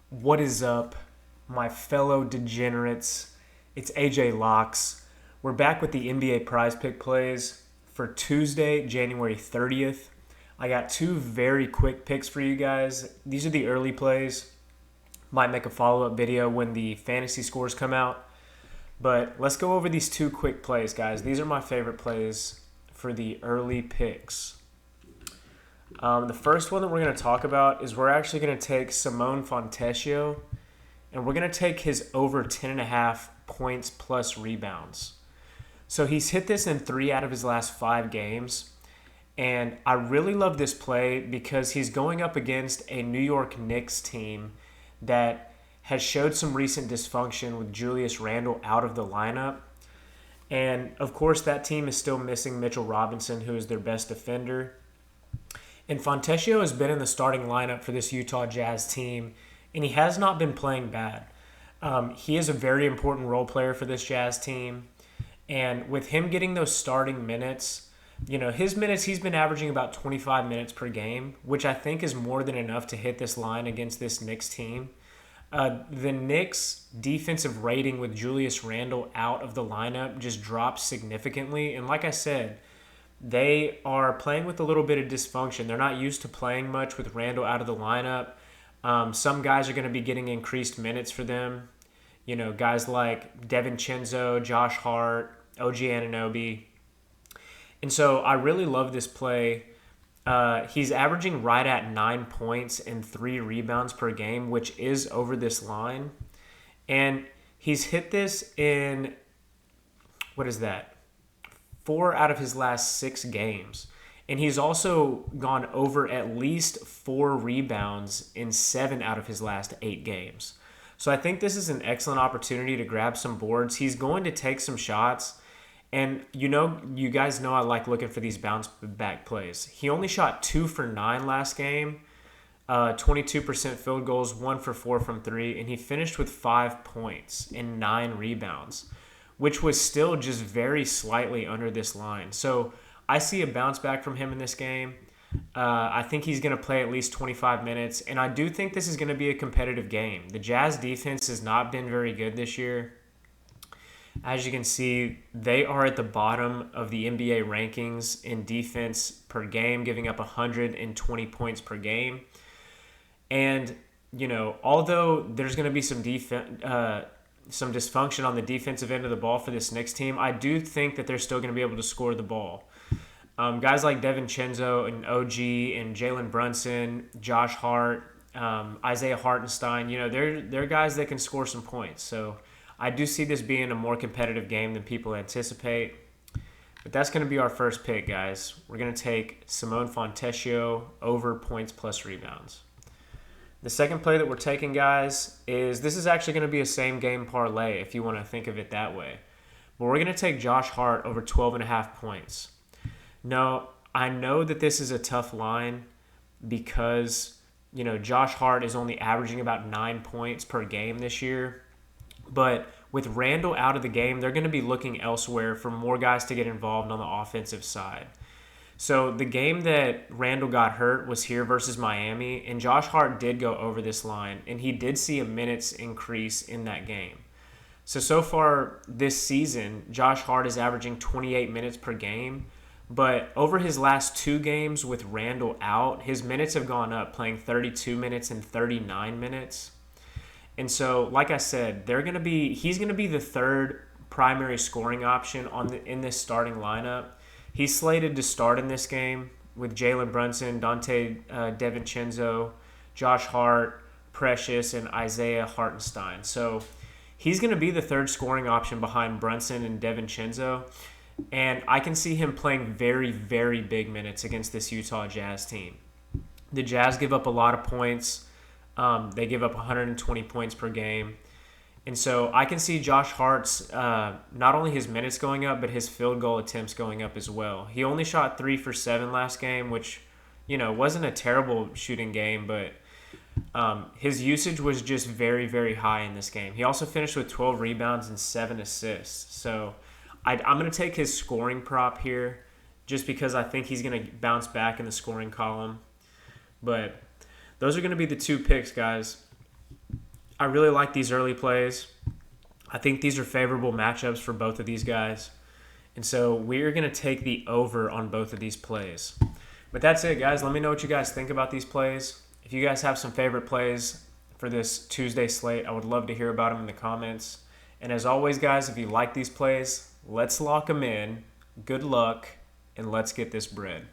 What is up, my fellow degenerates? It's AJ Locks. We're back with the NBA prize pick plays for Tuesday, January 30th. I got two very quick picks for you guys. These are the early plays. Might make a follow up video when the fantasy scores come out. But let's go over these two quick plays, guys. These are my favorite plays for the early picks. The first one that we're going to talk about is we're actually going to take Simone Fontecchio, and we're going to take his over 10.5 points plus rebounds. So he's hit this in 3 out of his last 5 games, and I really love this play because he's going up against a New York Knicks team that has showed some recent dysfunction with Julius Randle out of the lineup. And, of course, that team is still missing Mitchell Robinson, who is their best defender. And Fontecchio has been in the starting lineup for this Utah Jazz team, and he has not been playing bad. He is a very important role player for this Jazz team. And with him getting those starting minutes, his minutes, he's been averaging about 25 minutes per game, which I think is more than enough to hit this line against this Knicks team. The Knicks' defensive rating with Julius Randle out of the lineup just dropped significantly. And like I said, they are playing with a little bit of dysfunction. They're not used to playing much with Randle out of the lineup. Some guys are going to be getting increased minutes for them. Guys like DiVincenzo, Josh Hart, OG Anunoby. And so I really love this play. He's averaging right at 9 points and 3 rebounds per game, which is over this line. And he's hit this in, 4 out of his last 6 games. And he's also gone over at least 4 rebounds in 7 out of his last 8 games. So I think this is an excellent opportunity to grab some boards. He's going to take some shots. And you guys know I like looking for these bounce back plays. He only shot 2 for 9 last game, 22% field goals, 1 for 4 from 3, and he finished with 5 points and 9 rebounds, which was still just very slightly under this line. So I see a bounce back from him in this game. I think he's going to play at least 25 minutes, and I do think this is going to be a competitive game. The Jazz defense has not been very good this year. As you can see, they are at the bottom of the NBA rankings in defense per game, giving up 120 points per game. And, although there's going to be some dysfunction on the defensive end of the ball for this Knicks team, I do think that they're still going to be able to score the ball. Guys like DiVincenzo and OG and Jalen Brunson, Josh Hart, Isaiah Hartenstein, they're guys that can score some points. So I do see this being a more competitive game than people anticipate. But that's going to be our first pick, guys. We're going to take Simone Fontecchio over points plus rebounds. The second play that we're taking, guys, this is actually going to be a same game parlay if you want to think of it that way. But we're going to take Josh Hart over 12.5 points. Now, I know that this is a tough line because, Josh Hart is only averaging about 9 points per game this year. But with Randle out of the game, they're going to be looking elsewhere for more guys to get involved on the offensive side. So the game that Randle got hurt was here versus Miami, and Josh Hart did go over this line, and he did see a minutes increase in that game. So far this season, Josh Hart is averaging 28 minutes per game, but over his last 2 games with Randle out, his minutes have gone up, playing 32 minutes and 39 minutes. And so, like I said, he's going to be the third primary scoring option in this starting lineup. He's slated to start in this game with Jalen Brunson, Dante DiVincenzo, Josh Hart, Precious, and Isaiah Hartenstein. So he's going to be the third scoring option behind Brunson and DiVincenzo. And I can see him playing very, very big minutes against this Utah Jazz team. The Jazz give up a lot of points. They give up 120 points per game. And so I can see Josh Hart's, not only his minutes going up, but his field goal attempts going up as well. He only shot 3 for 7 last game, which, wasn't a terrible shooting game, but his usage was just very, very high in this game. He also finished with 12 rebounds and 7 assists. So I'm going to take his scoring prop here just because I think he's going to bounce back in the scoring column. But those are going to be the two picks, guys. I really like these early plays. I think these are favorable matchups for both of these guys. And so we're going to take the over on both of these plays. But that's it, guys. Let me know what you guys think about these plays. If you guys have some favorite plays for this Tuesday slate, I would love to hear about them in the comments. And as always, guys, if you like these plays, let's lock them in. Good luck, and let's get this bread.